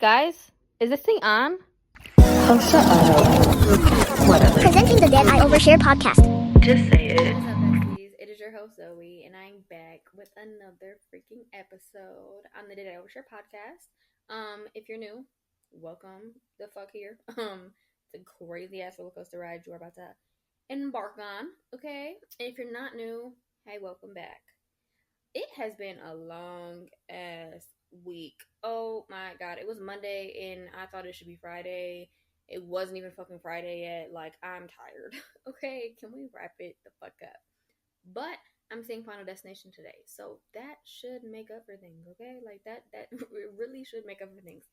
Guys, is this thing on? Oh, shut up. Whatever. Presenting the Dead Eye Overshare podcast. Just say it. What's up, besties? It is your host, Zoe, and I'm back with another freaking episode on the Did I Overshare podcast. If you're new, welcome the fuck here. It's a crazy ass roller coaster ride you're about to embark on, okay? And if you're not new, hey, welcome back. It has been a long ass week. Oh my god, it was Monday and I thought it should be Friday. It wasn't even fucking Friday yet. Like, I'm tired. Okay, can we wrap it the fuck up? But I'm seeing Final Destination today, so that should make up for things, okay? Like, that really should make up for things.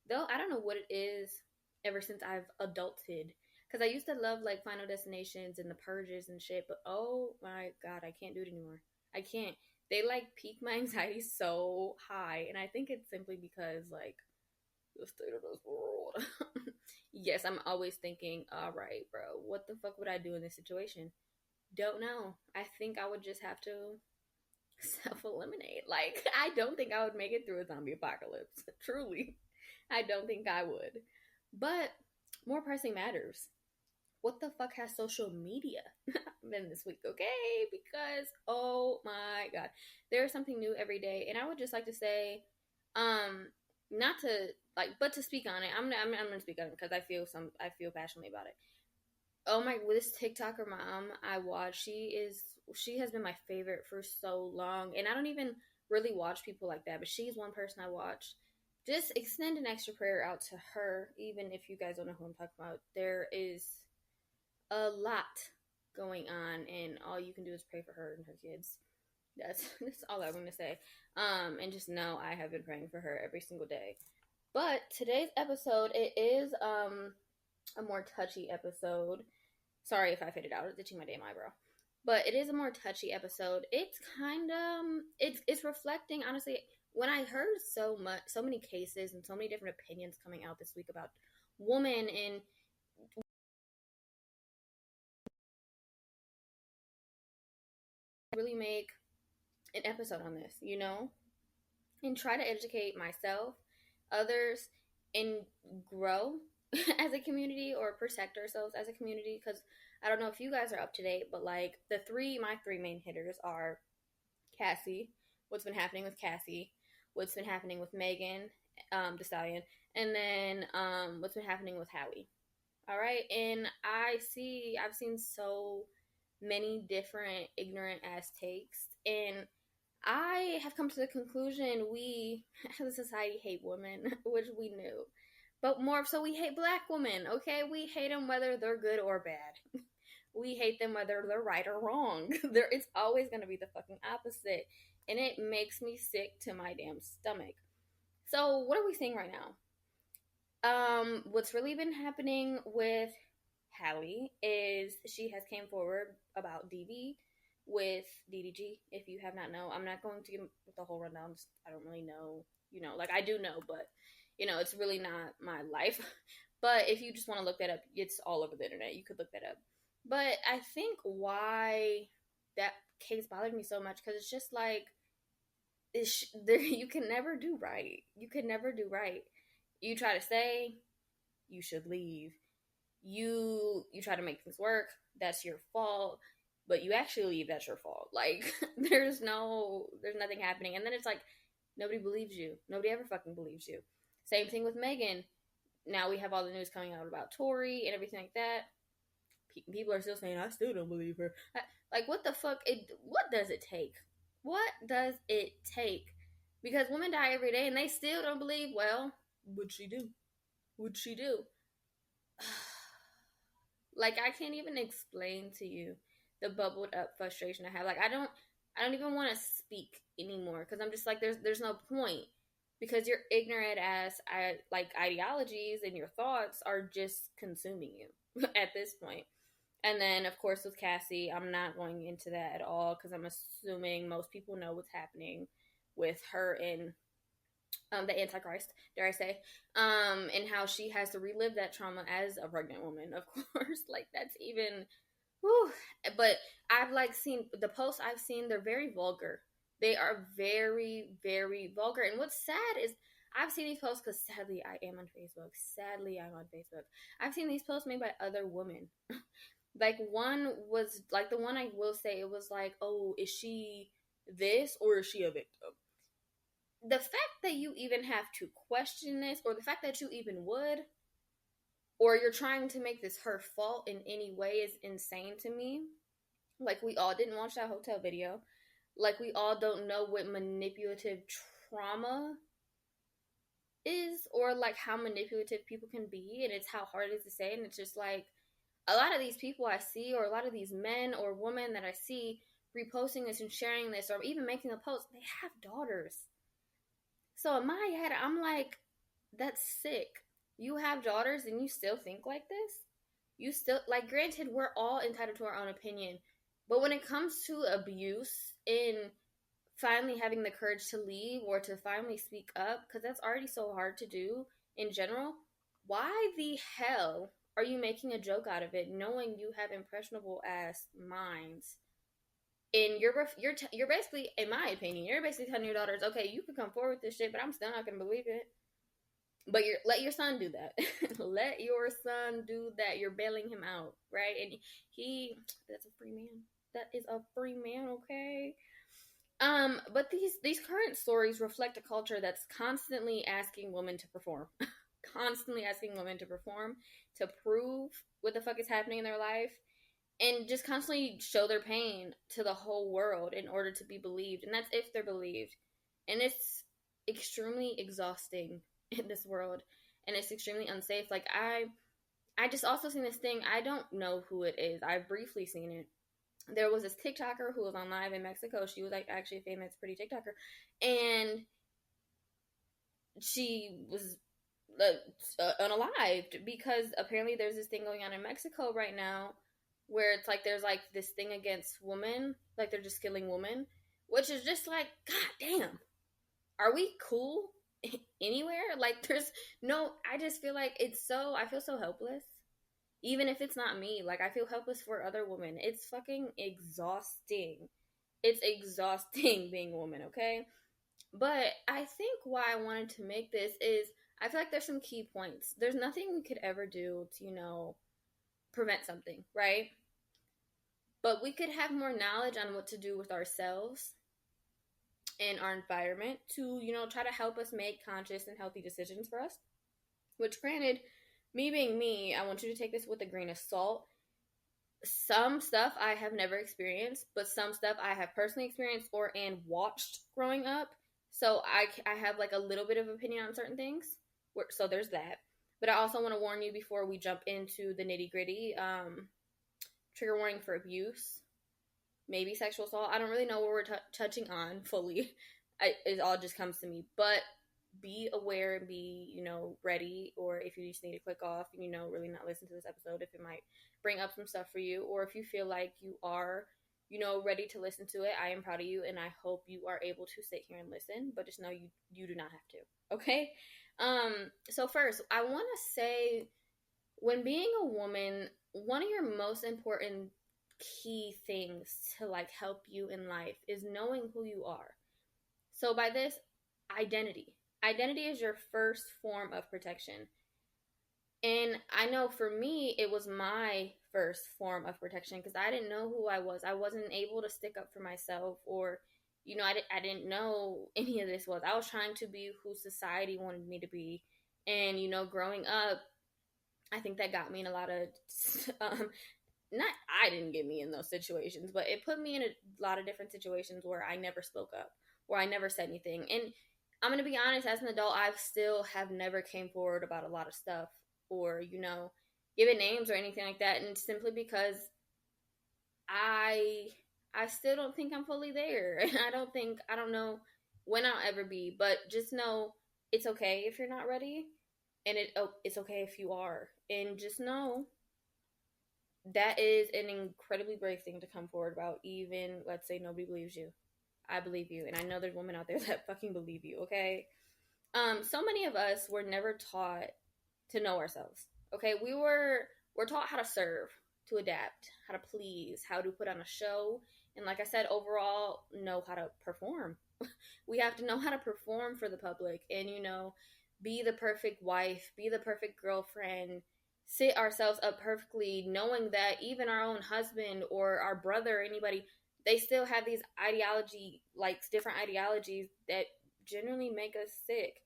Though, I don't know what it is ever since I've adulted. Because I used to love, like, Final Destinations and the Purges and shit, but oh my god, I can't do it anymore. I can't. They, like, pique my anxiety so high, and I think it's simply because, like, the state of this world. Yes, I'm always thinking, alright, bro, what the fuck would I do in this situation? Don't know. I think I would just have to self-eliminate. Like, I don't think I would make it through a zombie apocalypse. Truly. I don't think I would. But more pressing matters. What the fuck has social media been this week, okay? Because, oh my god, there's something new every day, and I would just like to say, not to, like, but to speak on it. I'm gonna speak on it because I feel passionately about it. Oh my, this TikToker mom I watch, she has been my favorite for so long, and I don't even really watch people like that, but she's one person I watch. Just extend an extra prayer out to her, even if you guys don't know who I'm talking about. There is a lot going on, and all you can do is pray for her and her kids. That's all I'm going to say. And just know I have been praying for her every single day. But today's episode, it is a more touchy episode. Sorry if I faded out. I was itching my damn eyebrow. But it is a more touchy episode. It's kind of, it's reflecting, honestly, when I heard so many cases and so many different opinions coming out this week about women and really make an episode on this, you know, and try to educate myself, others, and grow as a community or protect ourselves as a community. Because I don't know if you guys are up to date, but like my three main hitters are Cassie, what's been happening with Cassie, what's been happening with Megan Thee Stallion, and then what's been happening with Howie. All right, and I've seen so many different ignorant ass takes, and I have come to the conclusion we as a society hate women, which we knew, but more so we hate black women. Okay, we hate them whether they're good or bad. We hate them whether they're right or wrong. It's always going to be the fucking opposite, and it makes me sick to my damn stomach. So what are we seeing right now? What's really been happening with Hallie is she has came forward about DV with DDG. If you have not known, I'm not going to give the whole rundown. I don't really know, like I do know, but it's really not my life. But if you just want to look that up, it's all over the internet. You could look that up. But I think why that case bothered me so much, because it's just like you can never do right. You can never do right. You try to stay, you should leave. You try to make things work, that's your fault. But you actually leave, that's your fault. Like, there's nothing happening. And then it's like, nobody believes you. Nobody ever fucking believes you. Same thing with Megan. Now we have all the news coming out about Tori and everything like that. People are still saying, I still don't believe her. Like, what the fuck? What does it take? What does it take? Because women die every day and they still don't believe. Well, what'd she do? What'd she do? Like, I can't even explain to you the bubbled up frustration I have. Like, I don't even want to speak anymore, because I'm just like, there's no point, because your ignorant ass ideologies and your thoughts are just consuming you at this point. And then, of course, with Cassie, I'm not going into that at all, because I'm assuming most people know what's happening with her and the Antichrist, dare I say, and how she has to relive that trauma as a pregnant woman, of course. Like, that's even, whew. But I've, like, seen, the posts I've seen, they're very vulgar. They are very, very vulgar. And what's sad is I've seen these posts because sadly I am on Facebook. Sadly, I'm on Facebook. I've seen these posts made by other women. Like, one was, like, the one I will say, it was like, oh, is she this or is she a victim? The fact that you even have to question this, or the fact that you even would, or you're trying to make this her fault in any way is insane to me. Like, we all didn't watch that hotel video. Like, we all don't know what manipulative trauma is, or like how manipulative people can be, and it's how hard it is to say. And it's just like, a lot of these people I see, or a lot of these men or women that I see reposting this and sharing this, or even making a post, they have daughters. So in my head, I'm like, that's sick. You have daughters and you still think like this? You still, like, granted, we're all entitled to our own opinion, but when it comes to abuse, in finally having the courage to leave or to finally speak up, because that's already so hard to do in general, why the hell are you making a joke out of it, knowing you have impressionable ass minds? And you're basically, in my opinion, you're basically telling your daughters, okay, you can come forward with this shit, but I'm still not gonna believe it. But let your son do that. Let your son do that. You're bailing him out, right? And that's a free man. That is a free man, okay? But these current stories reflect a culture that's constantly asking women to perform. Constantly asking women to perform, to prove what the fuck is happening in their life, and just constantly show their pain to the whole world in order to be believed. And that's if they're believed. And it's extremely exhausting in this world, and it's extremely unsafe. Like, I just also seen this thing. I don't know who it is. I've briefly seen it. There was this TikToker who was on live in Mexico. She was like actually a famous, pretty TikToker, and she was unalived because apparently there's this thing going on in Mexico right now where it's like there's like this thing against women, like they're just killing women, which is just like, god damn, are we cool anywhere? Like, there's no, I just feel like I feel so helpless. Even if it's not me, like, I feel helpless for other women. It's fucking exhausting. It's exhausting being a woman, okay? But I think why I wanted to make this is I feel like there's some key points. There's nothing we could ever do to, prevent something, right? But we could have more knowledge on what to do with ourselves and our environment to, try to help us make conscious and healthy decisions for us. Which, granted, me being me, I want you to take this with a grain of salt. Some stuff I have never experienced, but some stuff I have personally experienced and watched growing up. So I have like a little bit of opinion on certain things. So there's that. But I also want to warn you before we jump into the nitty gritty. Trigger warning for abuse, maybe sexual assault. I don't really know what we're touching on fully. It all just comes to me. But be aware and be, ready. Or if you just need to click off, really not listen to this episode if it might bring up some stuff for you. Or if you feel like you are, ready to listen to it, I am proud of you. And I hope you are able to sit here and listen. But just know you do not have to. Okay? So first, I want to say, when being a woman, one of your most important key things to like help you in life is knowing who you are. So by this, identity. Identity is your first form of protection. And I know for me, it was my first form of protection because I didn't know who I was. I wasn't able to stick up for myself, or I didn't know any of this was. I was trying to be who society wanted me to be. And, growing up, I think that got me in a lot of, I didn't get me in those situations, but it put me in a lot of different situations where I never spoke up, where I never said anything. And I'm going to be honest, as an adult, I still have never came forward about a lot of stuff or, given names or anything like that. And simply because I still don't think I'm fully there. And I don't know when I'll ever be, but just know it's okay if you're not ready. And it's okay if you are. And just know that is an incredibly brave thing to come forward about. Even, let's say nobody believes you. I believe you. And I know there's women out there that fucking believe you, okay? So many of us were never taught to know ourselves, okay? We're taught how to serve, to adapt, how to please, how to put on a show. And like I said, overall, know how to perform. We have to know how to perform for the public and, be the perfect wife, be the perfect girlfriend, sit ourselves up perfectly, knowing that even our own husband or our brother or anybody, they still have these different ideologies that generally make us sick.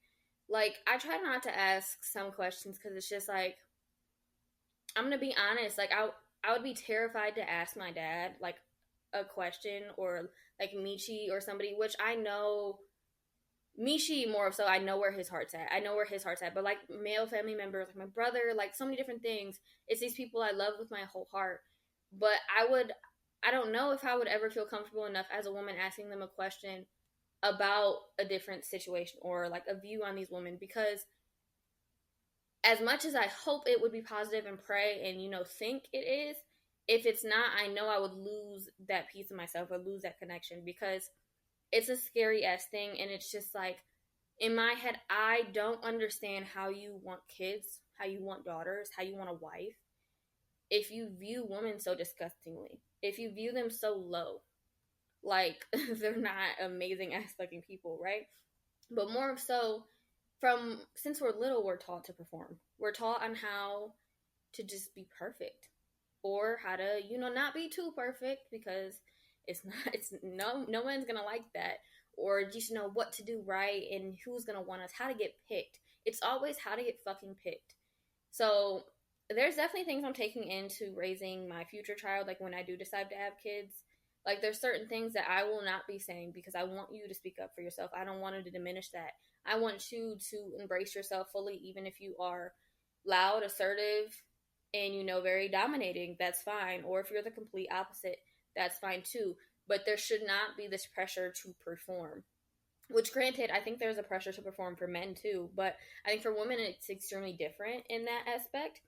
Like, I try not to ask some questions because it's just like, I'm gonna be honest. Like, I would be terrified to ask my dad like a question, or like Michi or somebody, which I know Michi more so. I know where his heart's at. I know where his heart's at. But like male family members, like my brother, like so many different things. It's these people I love with my whole heart. But I don't know if I would ever feel comfortable enough as a woman asking them a question about a different situation or like a view on these women, because as much as I hope it would be positive and pray and, think it is, if it's not, I know I would lose that piece of myself or lose that connection, because it's a scary ass thing. And it's just like, in my head, I don't understand how you want kids, how you want daughters, how you want a wife, if you view women so disgustingly, if you view them so low, like they're not amazing ass fucking people, right? But more so, since we're little, we're taught to perform. We're taught on how to just be perfect, or how to, not be too perfect, because no one's gonna like that, or just know what to do right and who's gonna want us, how to get picked. It's always how to get fucking picked. So there's definitely things I'm taking into raising my future child, like when I do decide to have kids. Like, there's certain things that I will not be saying, because I want you to speak up for yourself. I don't want to diminish that. I want you to embrace yourself fully, even if you are loud, assertive, and, very dominating. That's fine. Or if you're the complete opposite, that's fine too. But there should not be this pressure to perform. Which, granted, I think there's a pressure to perform for men too. But I think for women, it's extremely different in that aspect.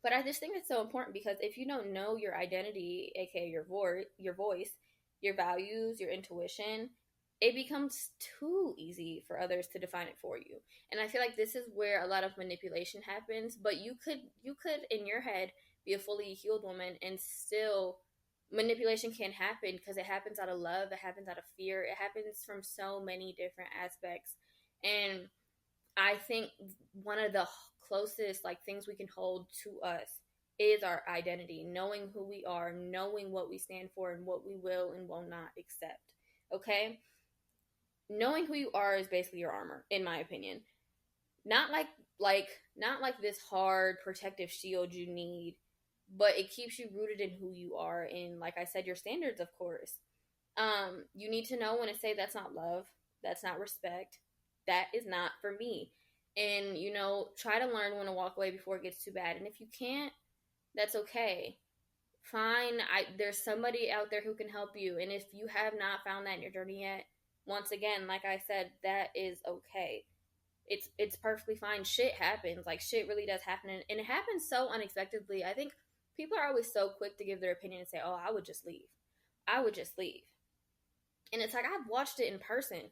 But I just think it's so important, because if you don't know your identity, aka your voice, your values, your intuition, it becomes too easy for others to define it for you. And I feel like this is where a lot of manipulation happens. But you could in your head be a fully healed woman, and still manipulation can happen, because it happens out of love, it happens out of fear, it happens from so many different aspects. And I think one of the closest things we can hold to us is our identity, knowing who we are, knowing what we stand for, and what we will and will not accept. Okay? Knowing who you are is basically your armor, in my opinion. Not like this hard protective shield you need, but it keeps you rooted in who you are, and like I said, your standards, of course. You need to know when to say that's not love, that's not respect, that is not for me. And, try to learn when to walk away before it gets too bad. And if you can't, that's okay. Fine. There's somebody out there who can help you. And if you have not found that in your journey yet, once again, like I said, that is okay. It's perfectly fine. Shit happens. Like, shit really does happen. And it happens so unexpectedly. I think people are always so quick to give their opinion and say, oh, I would just leave. I would just leave. And it's like, I've watched it in person.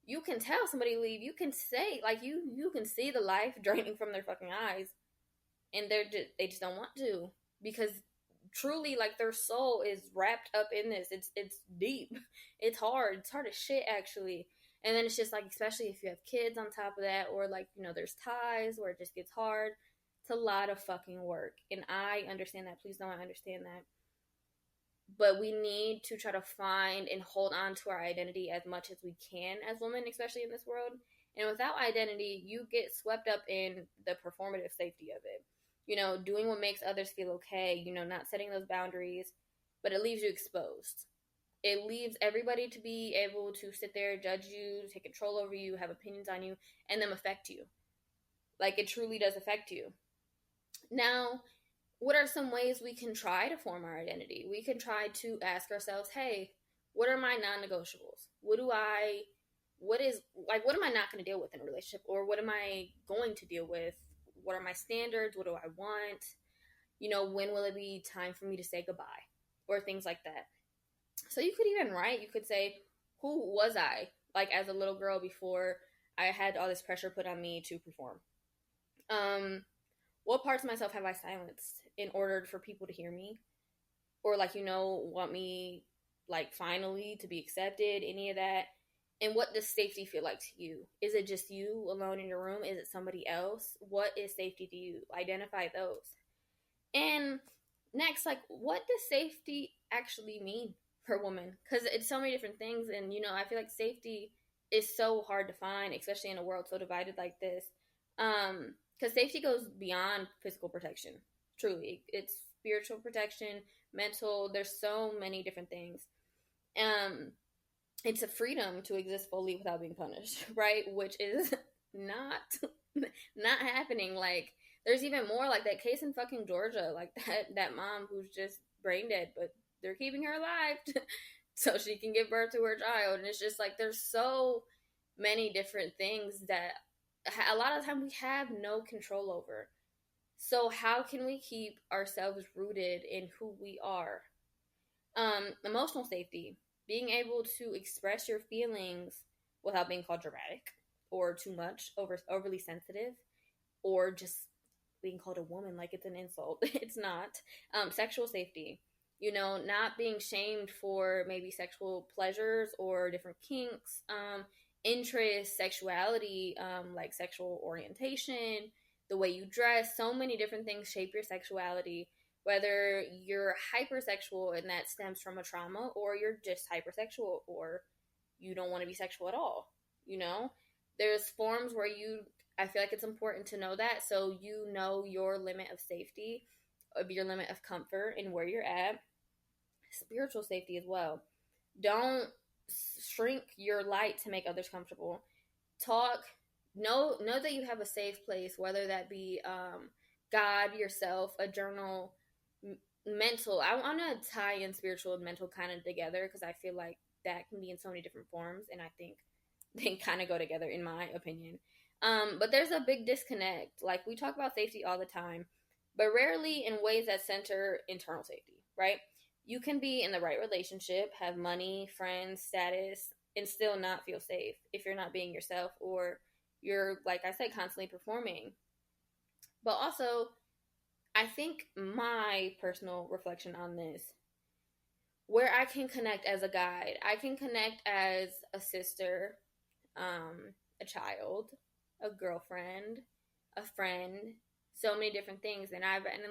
You can tell somebody leave. You can say, you can see the life draining from their fucking eyes, and they just don't want to, because truly, their soul is wrapped up in this. It's deep. It's hard. It's hard as shit, actually. And then it's just especially if you have kids on top of that, or there's ties where it just gets hard. It's a lot of fucking work, and I understand that. Please don't understand that. But we need to try to find and hold on to our identity as much as we can as women, especially in this world. And without identity, you get swept up in the performative safety of it. Doing what makes others feel okay, not setting those boundaries, but it leaves you exposed. It leaves everybody to be able to sit there, judge you, take control over you, have opinions on you, and them affect you. It truly does affect you. Now, what are some ways we can try to form our identity? We can try to ask ourselves, hey, what are my non-negotiables? What am I not going to deal with in a relationship? Or what am I going to deal with? What are my standards? What do I want? When will it be time for me to say goodbye? Or things like that. So you could even write, you could say, who was I? As a little girl before I had all this pressure put on me to perform. What parts of myself have I silenced in order for people to hear me? Or want me like finally to be accepted, any of that. And what does safety feel like to you? Is it just you alone in your room? Is it somebody else? What is safety to you? Identify those. And next, like, what does safety actually mean for women? Because it's so many different things. And, I feel like safety is so hard to find, especially in a world so divided like this. Because safety goes beyond physical protection. Truly. It's spiritual protection, mental. There's so many different things. It's a freedom to exist fully without being punished, right? Which is not happening. Like, there's even more, like that case in fucking Georgia, like that mom who's just brain dead, but they're keeping her alive so she can give birth to her child. And it's just like there's so many different things that a lot of the time we have no control over. So how can we keep ourselves rooted in who we are? Emotional safety, being able to express your feelings without being called dramatic or too much, overly sensitive, or just being called a woman like it's an insult. It's not. Sexual safety, not being shamed for maybe sexual pleasures or different kinks, interests, sexuality, like sexual orientation, the way you dress. So many different things shape your sexuality, whether you're hypersexual and that stems from a trauma, or you're just hypersexual, or you don't want to be sexual at all. There's forms where I feel like it's important to know that, so you know your limit of safety, of your limit of comfort and where you're at. Spiritual safety as well. Don't shrink your light to make others comfortable. Know that you have a safe place, whether that be God, yourself, a journal, mental. I want to tie in spiritual and mental kind of together, because I feel like that can be in so many different forms, and I think they kind of go together, in my opinion. But there's a big disconnect. Like, we talk about safety all the time, but rarely in ways that center internal safety, right? You can be in the right relationship, have money, friends, status, and still not feel safe if you're not being yourself, or you're, like I said, constantly performing. But also, I think my personal reflection on this, where I can connect as a guide, I can connect as a sister, a child, a girlfriend, a friend, so many different things. And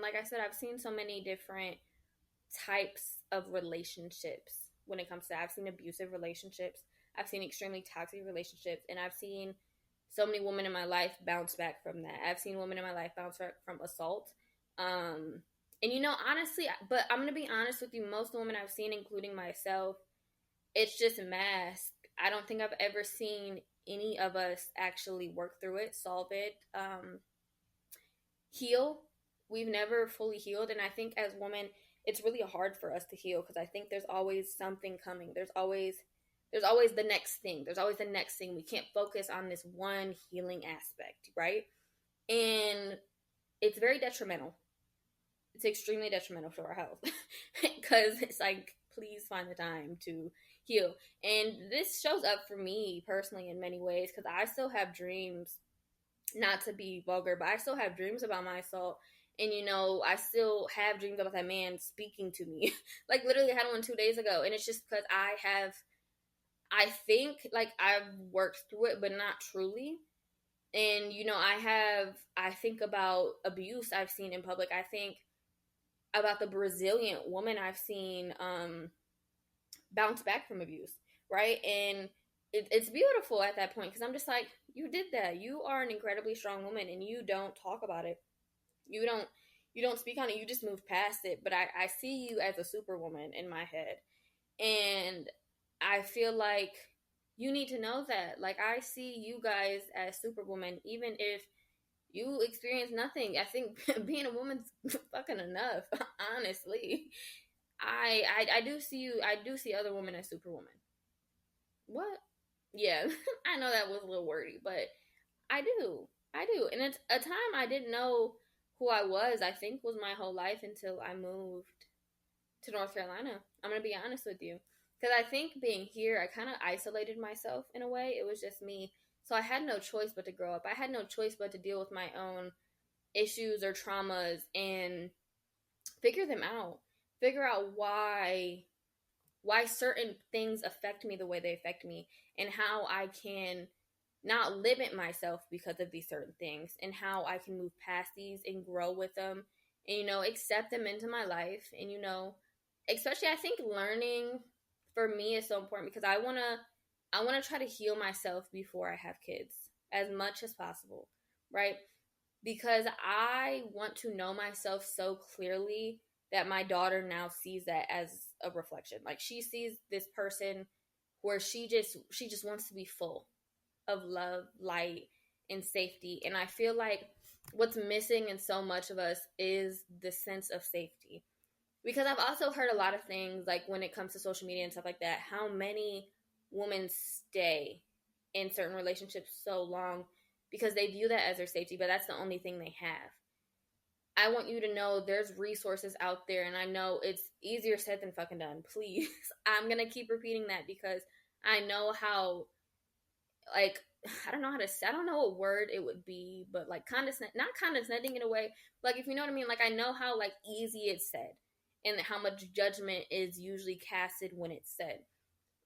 like I said, I've seen so many different types of relationships when it comes to, I've seen abusive relationships, I've seen extremely toxic relationships, and I've seen so many women in my life bounce back from that. I've seen women in my life bounce back from assault. And honestly, but I'm going to be honest with you, most women I've seen, including myself, it's just masked. I don't think I've ever seen any of us actually work through it, solve it, heal. We've never fully healed. And I think as women, it's really hard for us to heal, because I think there's always something coming. There's always the next thing. There's always the next thing. We can't focus on this one healing aspect, right? And it's very detrimental. It's extremely detrimental to our health, because it's like, please find the time to heal. And this shows up for me personally in many ways, because I still have dreams, not to be vulgar, but I still have dreams about my assault. And, I still have dreams about that man speaking to me. Like, literally, I had one 2 days ago. And it's just because I think, like, I've worked through it, but not truly. And, I think about abuse I've seen in public. I think about the Brazilian woman I've seen bounce back from abuse, right? And it's beautiful at that point, because I'm just like, you did that. You are an incredibly strong woman, and you don't talk about it. You don't speak on it. You just move past it. But I see you as a superwoman in my head. And I feel like you need to know that. Like, I see you guys as superwoman, even if you experience nothing. I think being a woman's fucking enough, honestly. I do see you. I do see other women as superwoman. What? Yeah, I know that was a little wordy, but I do. And it's a time I didn't know who I was, I think, was my whole life until I moved to North Carolina. I'm going to be honest with you. Because I think being here, I kind of isolated myself in a way. It was just me. So I had no choice but to grow up. I had no choice but to deal with my own issues or traumas and figure them out. Figure out why why certain things affect me the way they affect me, and how I can not limit myself because of these certain things, and how I can move past these and grow with them, and accept them into my life. And especially, I think learning for me is so important, because I want to try to heal myself before I have kids as much as possible, right? Because I want to know myself so clearly that my daughter now sees that as a reflection. Like, she sees this person where she just wants to be full of love, light, and safety. And I feel like what's missing in so much of us is the sense of safety. Because I've also heard a lot of things, like when it comes to social media and stuff like that, how many women stay in certain relationships so long because they view that as their safety, but that's the only thing they have. I want you to know there's resources out there, and I know it's easier said than fucking done. Please. I'm going to keep repeating that, because I know how, like, I don't know what word it would be, but like not condescending in a way, like, if you know what I mean, like, I know how like easy it's said and how much judgment is usually casted when it's said.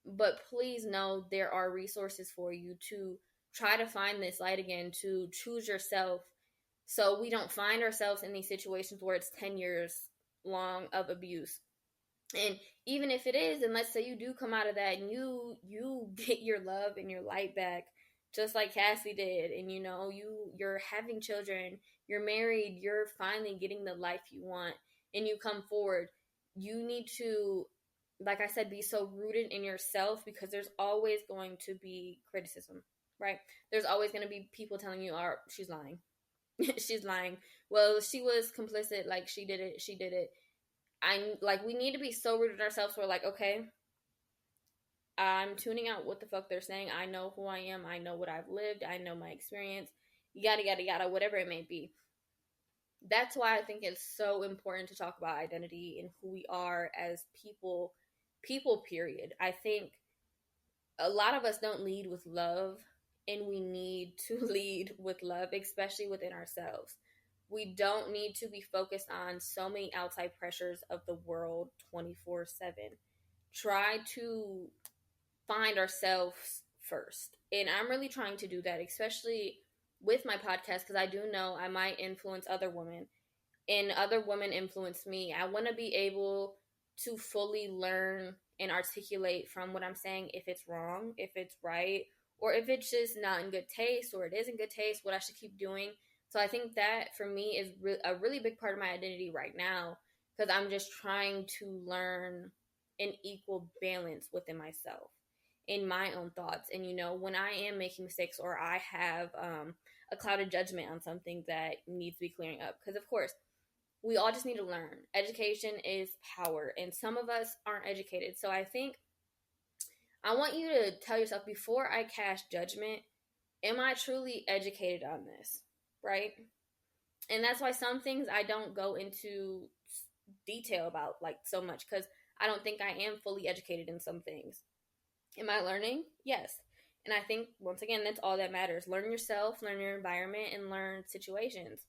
But please know there are resources for you to try to find this light again, to choose yourself, so we don't find ourselves in these situations where it's 10 years long of abuse. And even if it is, and let's say you do come out of that and you get your love and your light back, just like Cassie did, and you're having children, you're married, you're finally getting the life you want, and you come forward, you need to, like I said, be so rooted in yourself, because there's always going to be criticism, right? There's always going to be people telling you, "Oh, she's lying." She's lying. Well, she was complicit. Like, she did it. We need to be so rooted in ourselves. We're like, okay, I'm tuning out what the fuck they're saying. I know who I am. I know what I've lived. I know my experience. Yada, yada, yada, whatever it may be. That's why I think it's so important to talk about identity and who we are as people, period. I think a lot of us don't lead with love, and we need to lead with love, especially within ourselves. We don't need to be focused on so many outside pressures of the world 24/7. Try to find ourselves first. And I'm really trying to do that, especially with my podcast, because I do know I might influence other women, and other women influence me. I want to be able to fully learn and articulate from what I'm saying, if it's wrong, if it's right, or if it's just not in good taste, or it is in good taste, what I should keep doing. So I think that for me is a really big part of my identity right now, because I'm just trying to learn an equal balance within myself, in my own thoughts. And when I am making mistakes, or I have a clouded judgment on something that needs to be clearing up, because of course we all just need to learn. Education is power, and some of us aren't educated. So I think I want you to tell yourself, before I cast judgment, am I truly educated on this, right? And that's why some things I don't go into detail about, like, so much, because I don't think I am fully educated in some things. Am I learning? Yes. And I think, once again, that's all that matters. Learn yourself, learn your environment, and learn situations.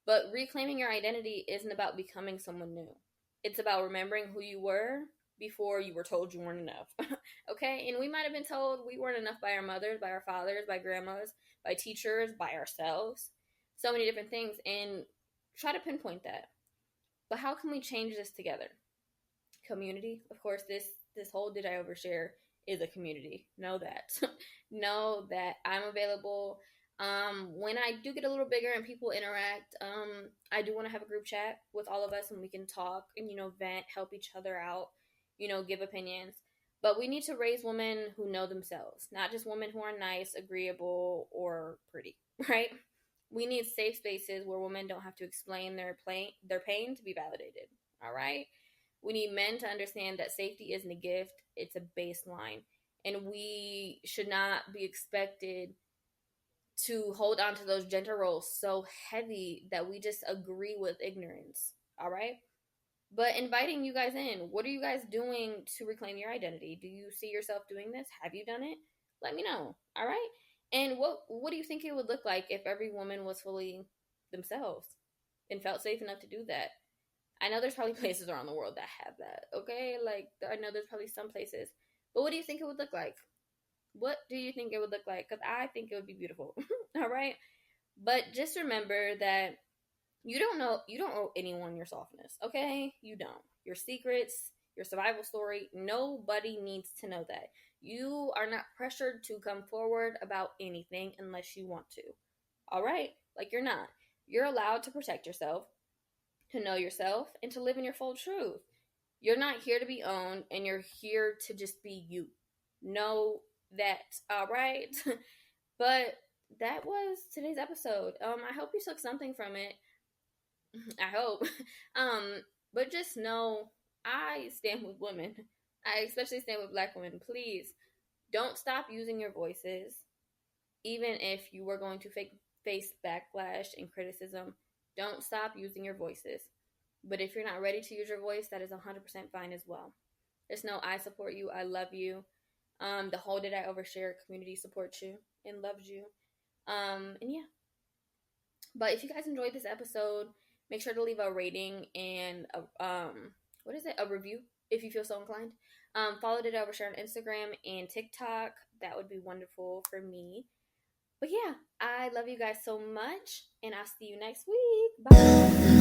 But reclaiming your identity isn't about becoming someone new. It's about remembering who you were before you were told you weren't enough. Okay? And we might have been told we weren't enough by our mothers, by our fathers, by grandmas, by teachers, by ourselves. So many different things. And try to pinpoint that. But how can we change this together? Community. Of course, this whole Did I Overshare is a community. Know that. Know that I'm available. When I do get a little bigger and people interact, I do want to have a group chat with all of us, and we can talk and, vent, help each other out, give opinions. But we need to raise women who know themselves, not just women who are nice, agreeable, or pretty, right? We need safe spaces where women don't have to explain their pain to be validated, all right? We need men to understand that safety isn't a gift, it's a baseline. And we should not be expected to hold on to those gender roles so heavy that we just agree with ignorance, all right? But inviting you guys in, what are you guys doing to reclaim your identity? Do you see yourself doing this? Have you done it? Let me know, all right? And what do you think it would look like if every woman was fully themselves and felt safe enough to do that? I know there's probably places around the world that have that, okay? Like, I know there's probably some places. But what do you think it would look like? What do you think it would look like? Because I think it would be beautiful. All right? But just remember that you don't owe anyone your softness, okay? You don't. Your secrets, your survival story, nobody needs to know that. You are not pressured to come forward about anything unless you want to. All right? Like, you're not. You're allowed to protect yourself, to know yourself, and to live in your full truth. You're not here to be owned, and you're here to just be you. Know that, all right? But that was today's episode. I hope you took something from it. I hope. But just know I stand with women. I especially stand with Black women. Please don't stop using your voices, even if you were going to face backlash and criticism. Don't stop using your voices. But if you're not ready to use your voice, that is 100% fine as well. Just know I support you. I love you. The whole Did I Overshare community supports you and loves you. And yeah. But if you guys enjoyed this episode, make sure to leave a rating and a review if you feel so inclined. Follow Did I Overshare on Instagram and TikTok. That would be wonderful for me. But yeah, I love you guys so much, and I'll see you next week. Bye.